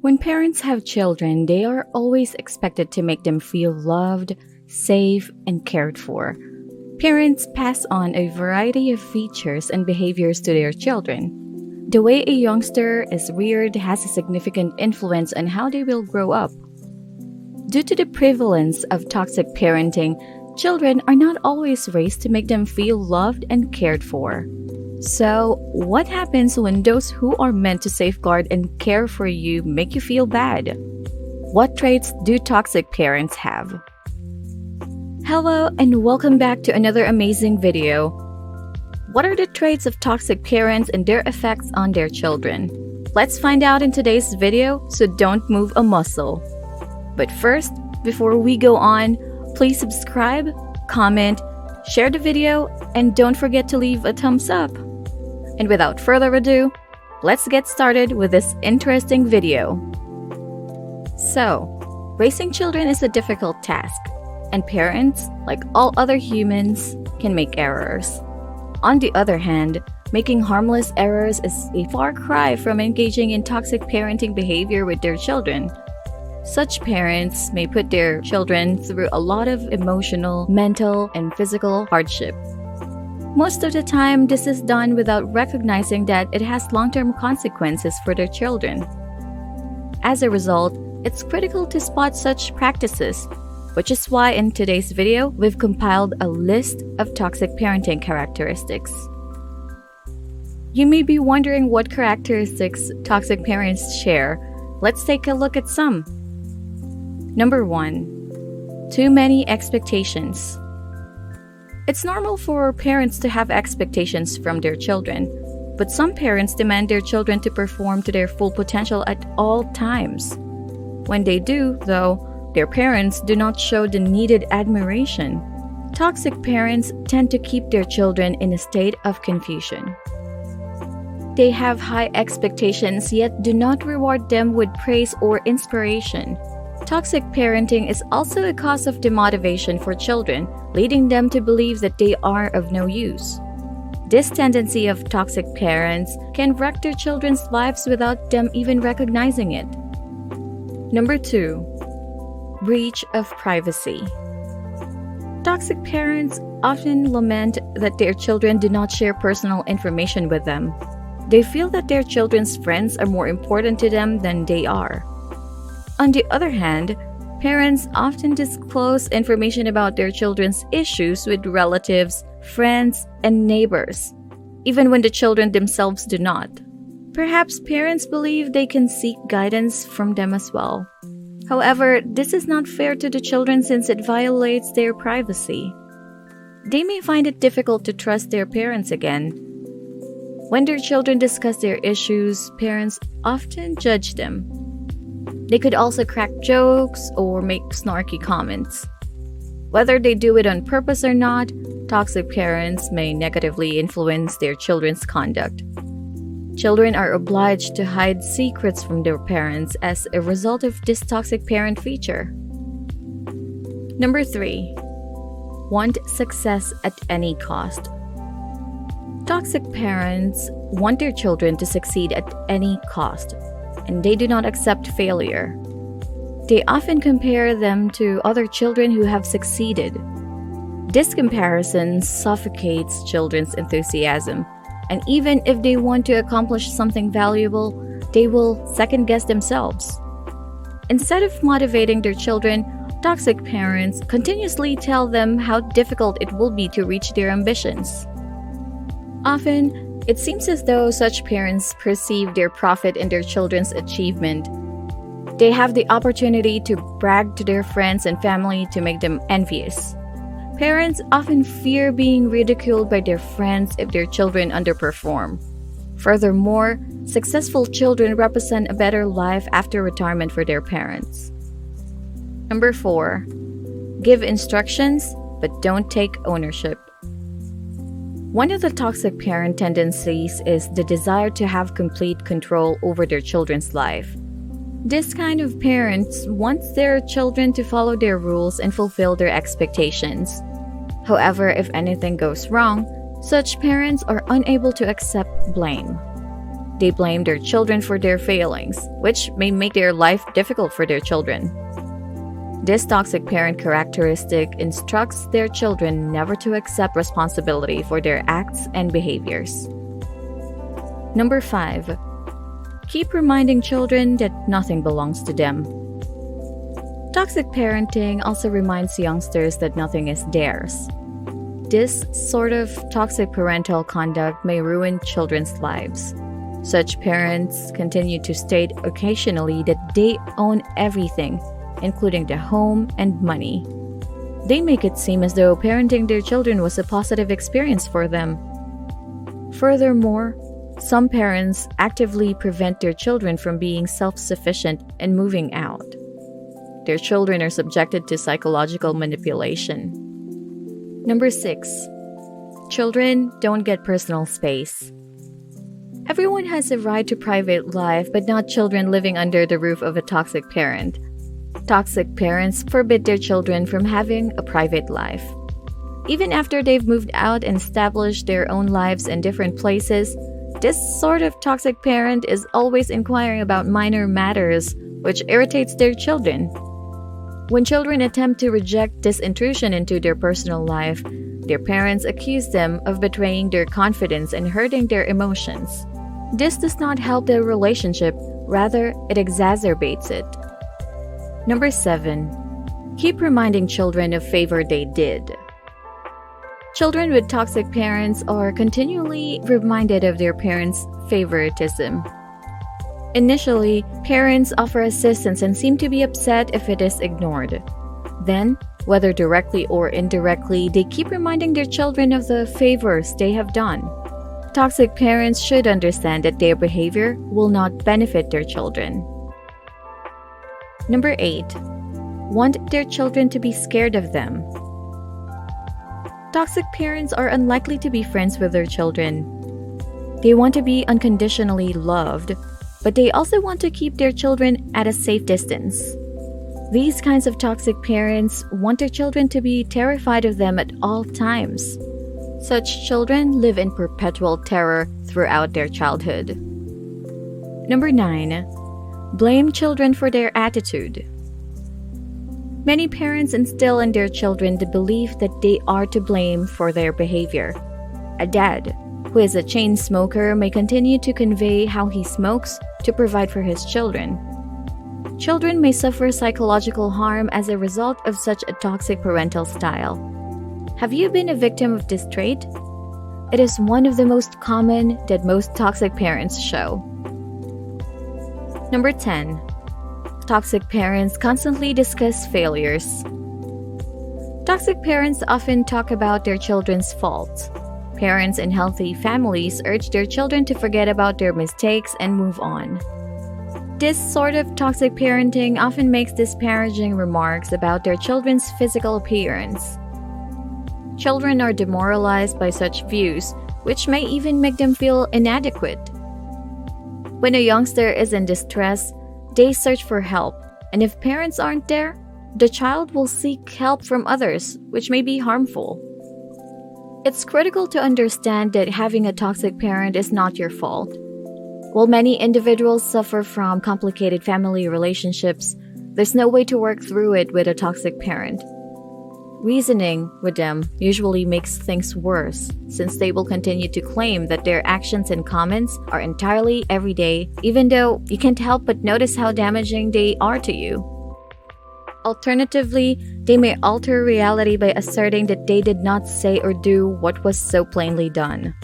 When parents have children, they are always expected to make them feel loved, safe, and cared for. Parents pass on a variety of features and behaviors to their children. The way a youngster is reared has a significant influence on how they will grow up. Due to the prevalence of toxic parenting, children are not always raised to make them feel loved and cared for. So, what happens when those who are meant to safeguard and care for you make you feel bad? What traits do toxic parents have? Hello and welcome back to another amazing video. What are the traits of toxic parents and their effects on their children? Let's find out in today's video, so don't move a muscle. But first, before we go on, please subscribe, comment, share the video, and don't forget to leave a thumbs up. And without further ado, let's get started with this interesting video. So, raising children is a difficult task, and parents, like all other humans, can make errors. On the other hand, making harmless errors is a far cry from engaging in toxic parenting behavior with their children. Such parents may put their children through a lot of emotional, mental, and physical hardship. Most of the time, this is done without recognizing that it has long-term consequences for their children. As a result, it's critical to spot such practices, which is why in today's video, we've compiled a list of toxic parenting characteristics. You may be wondering what characteristics toxic parents share. Let's take a look at some. Number 1. Too many expectations. It's normal for parents to have expectations from their children, but some parents demand their children to perform to their full potential at all times. When they do, though, their parents do not show the needed admiration. Toxic parents tend to keep their children in a state of confusion. They have high expectations yet do not reward them with praise or inspiration. Toxic parenting is also a cause of demotivation for children, leading them to believe that they are of no use. This tendency of toxic parents can wreck their children's lives without them even recognizing it. Number 2. Breach of privacy. Toxic parents often lament that their children do not share personal information with them. They feel that their children's friends are more important to them than they are. On the other hand, parents often disclose information about their children's issues with relatives, friends, and neighbors, even when the children themselves do not. Perhaps parents believe they can seek guidance from them as well. However, this is not fair to the children since it violates their privacy. They may find it difficult to trust their parents again. When their children discuss their issues, parents often judge them. They could also crack jokes or make snarky comments. Whether they do it on purpose or not, toxic parents may negatively influence their children's conduct. Children are obliged to hide secrets from their parents as a result of this toxic parent feature. Number 3. Want success at any cost. Toxic parents want their children to succeed at any cost, and they do not accept failure. They often compare them to other children who have succeeded. This comparison suffocates children's enthusiasm, and even if they want to accomplish something valuable, they will second-guess themselves. Instead of motivating their children, toxic parents continuously tell them how difficult it will be to reach their ambitions. Often, it seems as though such parents perceive their profit in their children's achievement. They have the opportunity to brag to their friends and family to make them envious. Parents often fear being ridiculed by their friends if their children underperform. Furthermore, successful children represent a better life after retirement for their parents. Number 4. Give instructions, but don't take ownership. One of the toxic parent tendencies is the desire to have complete control over their children's life. This kind of parents wants their children to follow their rules and fulfill their expectations. However, if anything goes wrong, such parents are unable to accept blame. They blame their children for their failings, which may make their life difficult for their children. This toxic parent characteristic instructs their children never to accept responsibility for their acts and behaviors. Number 5. Keep reminding children that nothing belongs to them. Toxic parenting also reminds youngsters that nothing is theirs. This sort of toxic parental conduct may ruin children's lives. Such parents continue to state occasionally that they own everything, including the home and money. They make it seem as though parenting their children was a positive experience for them. Furthermore, some parents actively prevent their children from being self-sufficient and moving out. Their children are subjected to psychological manipulation. Number 6. Children don't get personal space. Everyone has a right to private life, but not children living under the roof of a toxic parent. Toxic parents forbid their children from having a private life. Even after they've moved out and established their own lives in different places, this sort of toxic parent is always inquiring about minor matters, which irritates their children. When children attempt to reject this intrusion into their personal life, their parents accuse them of betraying their confidence and hurting their emotions. This does not help their relationship, rather, it exacerbates it. Number 7. Keep reminding children of favor they did. Children with toxic parents are continually reminded of their parents' favoritism. Initially, parents offer assistance and seem to be upset if it is ignored. Then, whether directly or indirectly, they keep reminding their children of the favors they have done. Toxic parents should understand that their behavior will not benefit their children. Number 8. Want their children to be scared of them. Toxic parents are unlikely to be friends with their children. They want to be unconditionally loved, but they also want to keep their children at a safe distance. These kinds of toxic parents want their children to be terrified of them at all times. Such children live in perpetual terror throughout their childhood. Number 9. Blame children for their attitude. Many parents instill in their children the belief that they are to blame for their behavior. A dad who is a chain smoker may continue to convey how he smokes to provide for his children. Children may suffer psychological harm as a result of such a toxic parental style. Have you been a victim of this trait? It is one of the most common that most toxic parents show. Number 10. Toxic parents constantly discuss failures. Toxic parents often talk about their children's faults. Parents in healthy families urge their children to forget about their mistakes and move on. This sort of toxic parenting often makes disparaging remarks about their children's physical appearance. Children are demoralized by such views, which may even make them feel inadequate. When a youngster is in distress, they search for help, and if parents aren't there, the child will seek help from others, which may be harmful. It's critical to understand that having a toxic parent is not your fault. While many individuals suffer from complicated family relationships, there's no way to work through it with a toxic parent. Reasoning with them usually makes things worse, since they will continue to claim that their actions and comments are entirely everyday, even though you can't help but notice how damaging they are to you. Alternatively, they may alter reality by asserting that they did not say or do what was so plainly done.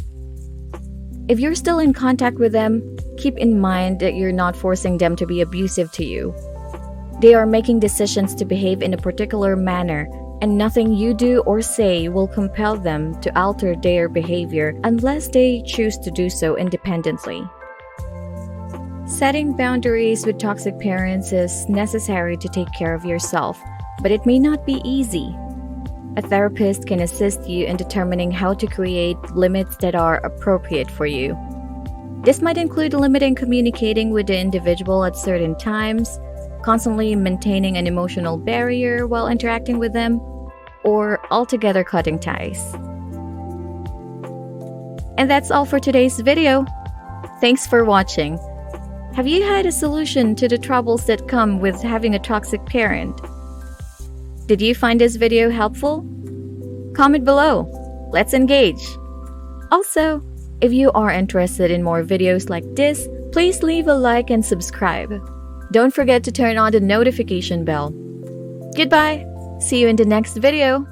If you're still in contact with them, keep in mind that you're not forcing them to be abusive to you. They are making decisions to behave in a particular manner, and nothing you do or say will compel them to alter their behavior unless they choose to do so independently. Setting boundaries with toxic parents is necessary to take care of yourself, but it may not be easy. A therapist can assist you in determining how to create limits that are appropriate for you. This might include limiting communicating with the individual at certain times, constantly maintaining an emotional barrier while interacting with them, or altogether cutting ties. And that's all for today's video. Thanks for watching. Have you had a solution to the troubles that come with having a toxic parent? Did you find this video helpful? Comment below. Let's engage. Also, if you are interested in more videos like this, please leave a like and subscribe. Don't forget to turn on the notification bell. Goodbye. See you in the next video.